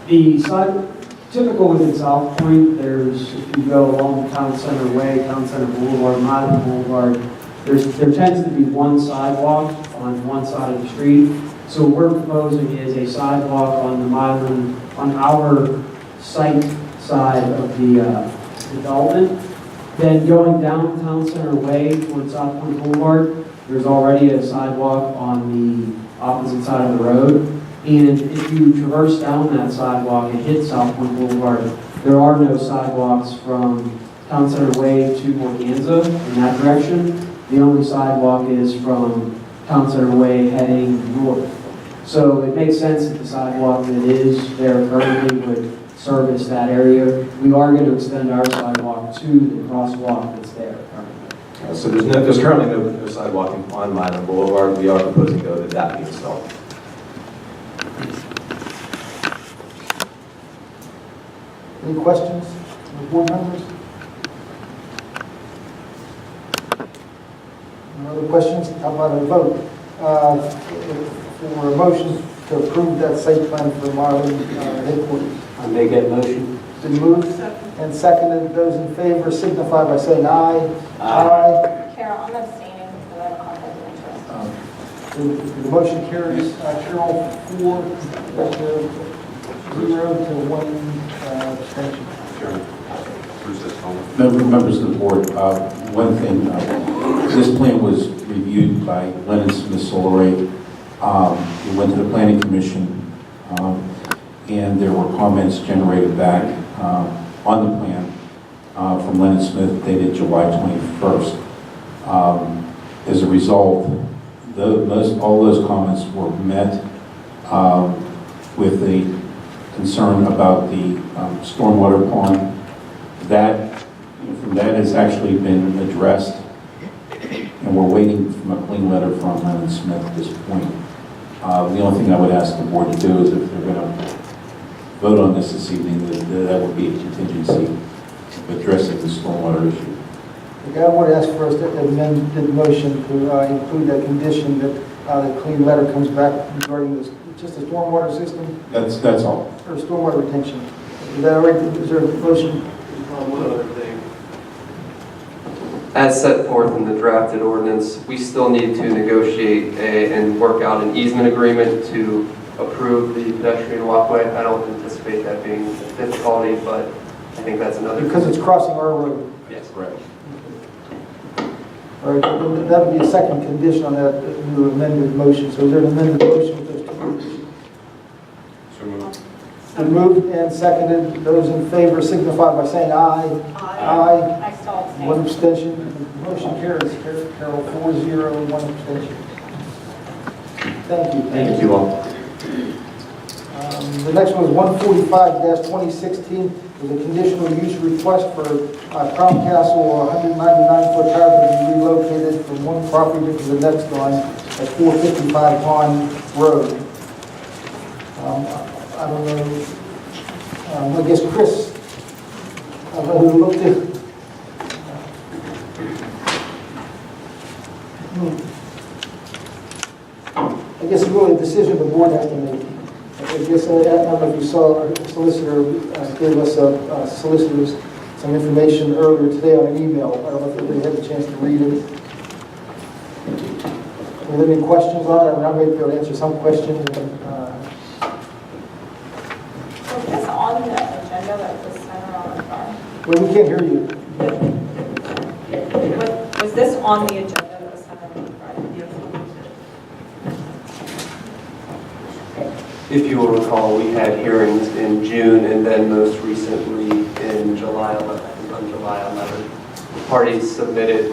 The side, typical within Southpointe, there's, if you go along Town Center Way, Town Center Boulevard, Mylan Boulevard, there tends to be one sidewalk on one side of the street. So what we're proposing is a sidewalk on the Mylan, on our site side of the development. Then going down Town Center Way towards Southpointe Boulevard, there's already a sidewalk on the opposite side of the road. And if you traverse down that sidewalk and hit Southpointe Boulevard, there are no sidewalks from Town Center Way to Morganza in that direction. The only sidewalk is from Town Center Way heading north. So it makes sense that the sidewalk that is there currently would service that area. We are going to extend our sidewalk to the crosswalk that's there currently. So there's currently no sidewalk on Mylan Boulevard. We are proposing though that be installed. Any questions from the board members? No other questions? How about a vote? For a motion to approve that site plan for Mylan headquarters. I make that motion. Been moved and seconded. Those in favor signify by saying aye. Aye. Carol, I'm abstaining because I have a conflict of interest. The motion carries. Carol, 4-0 to 1 abstention. Members of the board, one thing, this plan was reviewed by Lennon Smith Solare. It went to the Planning Commission, and there were comments generated back on the plan from Lennon Smith dated July 21st. As a result, all those comments were met with a concern about the stormwater pond. That has actually been addressed, and we're waiting for a clean letter from Lennon Smith at this point. The only thing I would ask the board to do is if they're going to vote on this evening, that would be a contingency of addressing the stormwater issue. Okay, I would ask for us to amend the motion to include that condition that the clean letter comes back regarding this, just the stormwater system That's all. or stormwater retention. Is that all right? Is there a motion? One other thing. As set forth in the drafted ordinance, we still need to negotiate and work out an easement agreement to approve the pedestrian walkway. I don't anticipate that being a difficulty, but I think that's another. Because it's crossing our road. Yes. Correct. All right, that would be a second condition on that new amended motion. So is there an amended motion with those two conditions? So moved. Been moved and seconded. Those in favor signify by saying aye. Aye. I still abstain. One abstention. Motion carries. Carol, 4-0, 1 abstention. Thank you. Thank you all. The next one is 145-2016. Is a conditional use request for Crown Castle 199-foot tower to be relocated from one property to the next one at 455 Pond Road. I don't know. I guess Chris, I don't know who looked at. I guess it's really a decision the board has to make. I guess, I don't know if you saw, our solicitor gave us solicitors some information earlier today on an email. I don't know if everybody had a chance to read it. Are there any questions on it? I mean, I may be able to answer some questions. Was this on the agenda that was sent around the car? Well, we can't hear you. Was this on the agenda that was sent around the car? If you will recall, we had hearings in June and then most recently in July 11th. On July 11th, parties submitted,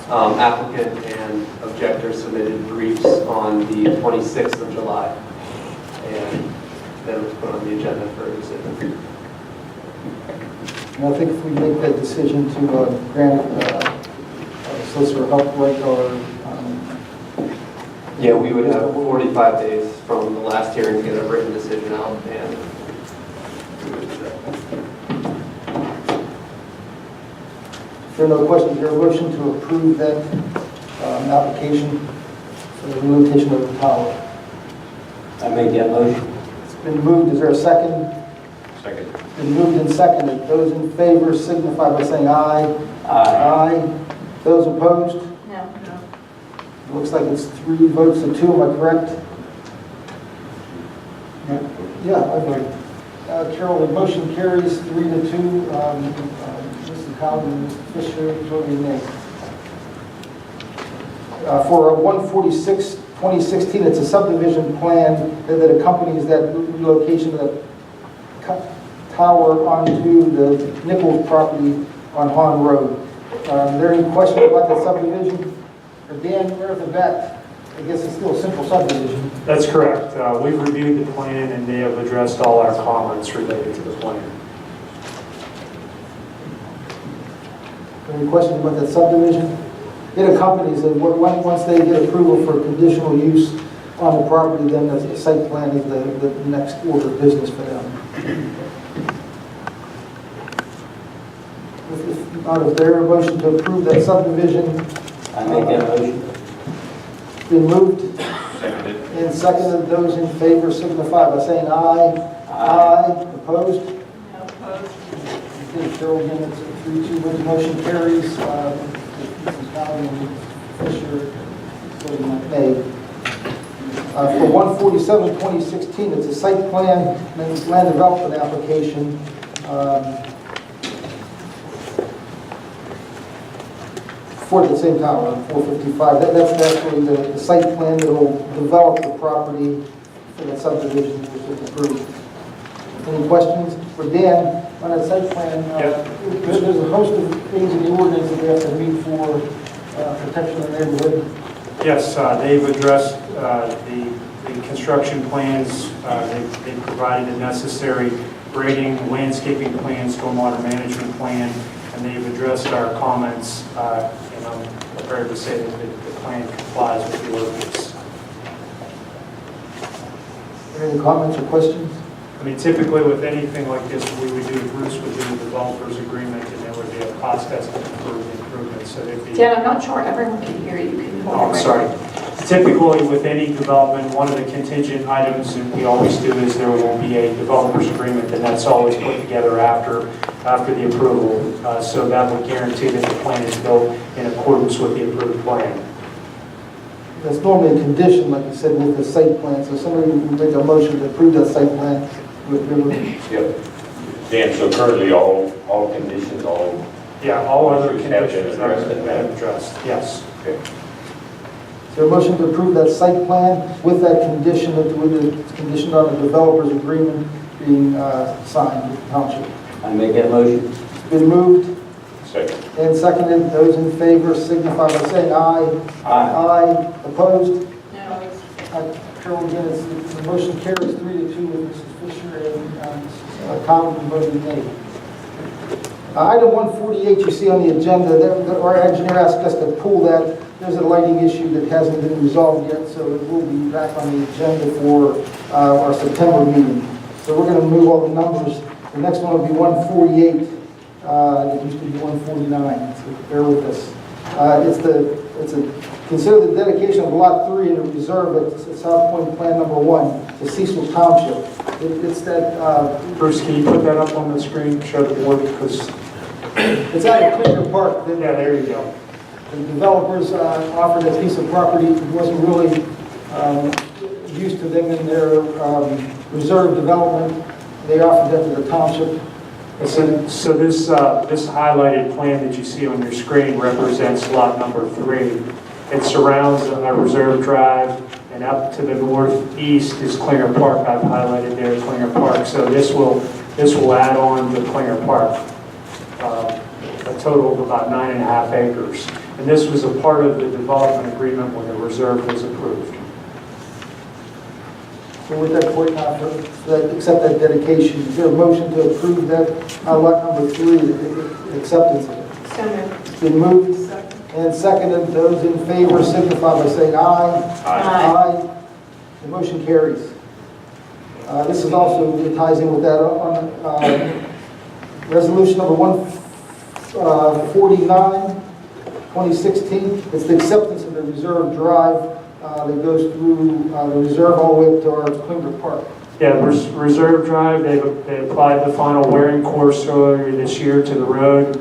applicant and objector submitted briefs on the 26th of July, and then it was put on the agenda for a decision. And I think if we make that decision to grant solicitor help right or Yeah, we would have 45 days from the last hearing to get a written decision out, and we would if there are no questions, is there a motion to approve that application for the relocation of the tower? I make that motion. It's been moved. Is there a second? Second. Been moved and seconded. Those in favor signify by saying aye. Aye. Those opposed? No. Looks like it's 3 votes to 2, am I correct? Yeah, I vote. Carol, the motion carries 3 to 2. Mr. Collins and Mr. Fisher voting nay. For 146, 2016, it's a subdivision plan that accompanies that relocation of the tower onto the Nichols property on Hahn Road. Are there any questions about the subdivision? Or Dan, right off the bat, I guess it's still a simple subdivision. That's correct. We've reviewed the plan and they have addressed all our comments related to the plan. Any questions about that subdivision? It accompanies it. Once they get approval for conditional use on the property, then the site plan is the next order of business for them. If not, is there a motion to approve that subdivision? I make that motion. Been moved Seconded. and seconded. Those in favor signify by saying aye. Aye. Opposed? No opposed. Okay, Cheryl, again, it's a 3-2 vote. Motion carries. Mrs. Collins and Fisher voting nay. For 147, 2016, it's a site plan and land development application. For the same tower, 455. That's actually the site plan that will develop the property for that subdivision which is approved. Any questions for Dan on that site plan? There's a host of things in the ordinance that we have to meet for protection of the neighborhood. Yes, they've addressed the construction plans. They've provided the necessary grading, landscaping plan, stormwater management plan, and they've addressed our comments. And I'm prepared to say that the plan complies with the ordinance. Any comments or questions? I mean, typically with anything like this, we would do, Bruce would do a developer's agreement, and there would be a cost estimate for the improvement, so there'd be... Dan, I'm not sure everyone can hear you. Can you hold Oh, it I'm sorry. Typically, with any development, one of the contingent items that we always do is there will be a developer's agreement, and that's always put together after the approval. So that would guarantee that the plan is built in accordance with the approved plan. That's normally a condition, like you said, with the site plan. So somebody would make a motion to approve that site plan with Yep. Dan, so currently all conditions, all... Yeah, all other Issues have been conditions addressed have in been that. addressed, yes. Okay. Is there a motion to approve that site plan with that condition, with the condition on the developer's agreement being signed with the township? I make that motion. It's been moved Second. and seconded. Those in favor signify by saying aye. Aye. Opposed? No. Carol, again, the motion carries 3 to 2 with Mrs. Fisher and Collins voting nay. Item 148 you see on the agenda, our engineer asked us to pull that. There's a lighting issue that hasn't been resolved yet, so it will be back on the agenda for our September meeting. So we're going to move all the numbers. The next one will be 148. It used to be 149, so bear with us. Consider the dedication of Lot 3 in a reserve at Southpointe Plan Number 1 to Cecil Township. It's that... Bruce, can you put that up on the screen, show the board, because... It's out of Cleaner Park. Yeah, there you go. The developers offered a piece of property. It wasn't really used to them in their reserve development. They offered that to the township. So this highlighted plan that you see on your screen represents lot number 3. It surrounds a reserve drive, and up to the northeast is Klinger Park. I've highlighted there Klinger Park. So this will add on to Klinger Park, a total of about 9.5 acres. And this was a part of the development agreement when the reserve was approved. So with that point, accept that dedication. Is there a motion to approve that lot number 3, the acceptance of it? So moved. It's been moved and seconded. Those in favor signify by saying aye. Aye. The motion carries. This is also, it ties in with that on resolution number 149, 2016. It's the acceptance of the reserve drive that goes through the reserve all the way up to our Klinger Park. Yeah, Reserve Drive, they applied the final wearing course earlier this year to the road.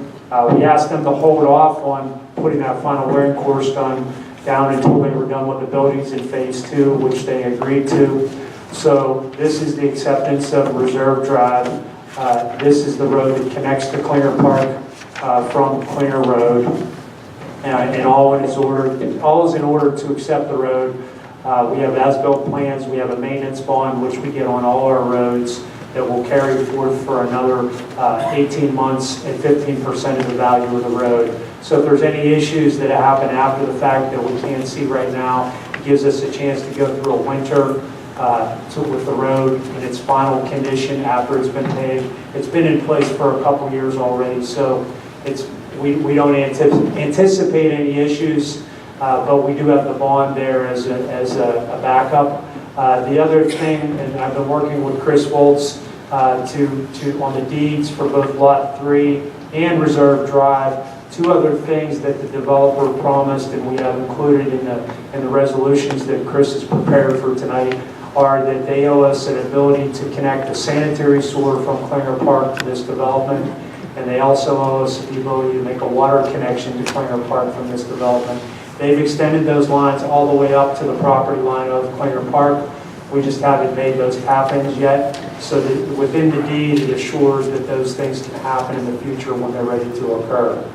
We asked them to hold off on putting that final wearing course down until they were done with the buildings in phase 2, which they agreed to. So this is the acceptance of Reserve Drive. This is the road that connects to Klinger Park from Klinger Road. And all is in order to accept the road. We have as-built plans, we have a maintenance bond, which we get on all our roads that will carry forth for another 18 months at 15% of the value of the road. So if there's any issues that happen after the fact that we can't see right now, it gives us a chance to go through a winter with the road in its final condition after it's been paved. It's been in place for a couple years already, so we don't anticipate any issues, but we do have the bond there as a backup. The other thing, and I've been working with Chris Volz on the deeds for both Lot 3 and Reserve Drive. Two other things that the developer promised and we have included in the resolutions that Chris has prepared for tonight are that they owe us an ability to connect a sanitary sewer from Klinger Park to this development, and they also owe us the ability to make a water connection to Klinger Park from this development. They've extended those lines all the way up to the property line of Klinger Park. We just haven't made those happen yet. So that within the deed, it assures that those things can happen in the future when they're ready to occur.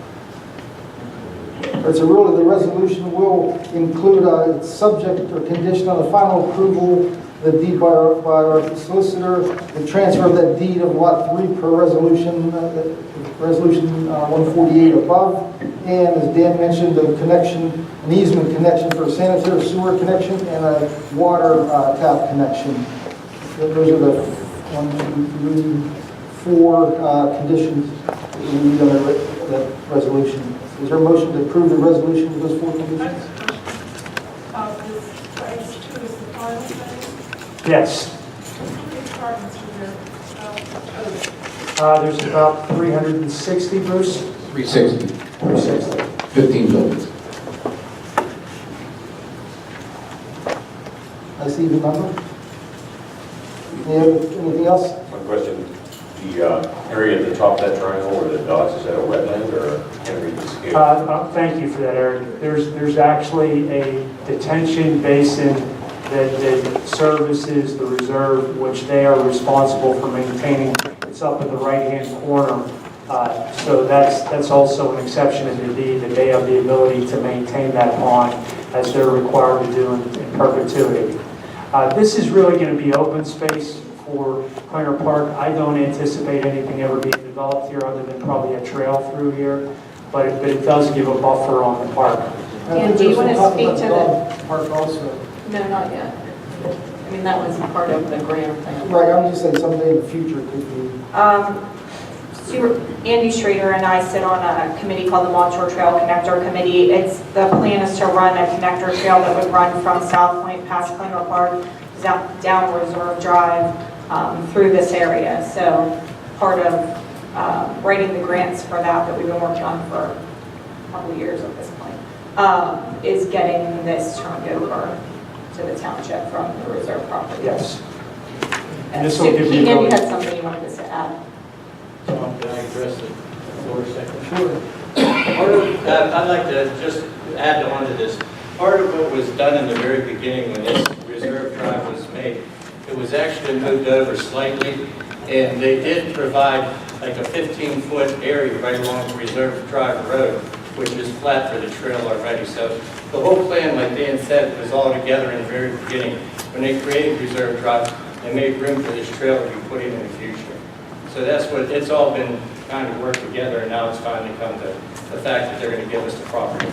So really, the resolution will include a subject or condition on the final approval, the deed by our solicitor, the transfer of that deed of Lot 3 per resolution, resolution 148 above, and as Dan mentioned, the connection, an easement connection for a sanitary sewer connection and a water tap connection. Those are the 1, 2, 3, 4 conditions that we need on that resolution. Is there a motion to approve the resolution with those 4 conditions? This phase 2 is the final phase. Yes, How many apartments are there? there's about 360, Bruce? 360, 360. 15 buildings. I see the number. Anything else? One question, the area at the top of that triangle where the dots, is that a wetland or can we just get? Thank you for that, Eric. There's actually a detention basin that services the reserve, which they are responsible for maintaining. It's up in the right-hand corner. So that's also an exception in the deed, that they have the ability to maintain that pond as they're required to do in perpetuity. This is really going to be open space for Klinger Park. I don't anticipate anything ever being developed here other than probably a trail through here, but it does give a buffer on the park. And do you want to speak to the... Park also. No, not yet. I mean, that was part of the grant plan. Right, I'm just saying someday in the future it could be. Andy Schrader and I sit on a committee called the Montour Trail Connector Committee. The plan is to run a connector trail that would run from Southpointe past Klinger Park down Reserve Drive through this area. So part of writing the grants for that we've been working on for a couple of years at this point is getting this turned over to the township from the reserve property. Yes. And this will give you Andy really- had something he wanted us to add. Can I address it for a second? Sure. I'd like to just add on to this. Part of what was done in the very beginning when this reserve drive was made, it was actually moved over slightly, and they did provide like a 15-foot area right along the Reserve Drive Road, which is flat for the trail already. So the whole plan, like Dan said, was all together in the very beginning. When they created Reserve Drive, they made room for this trail to be put in the future. So that's what, it's all been kind of worked together, and now it's finally come to the fact that they're going to give us the property.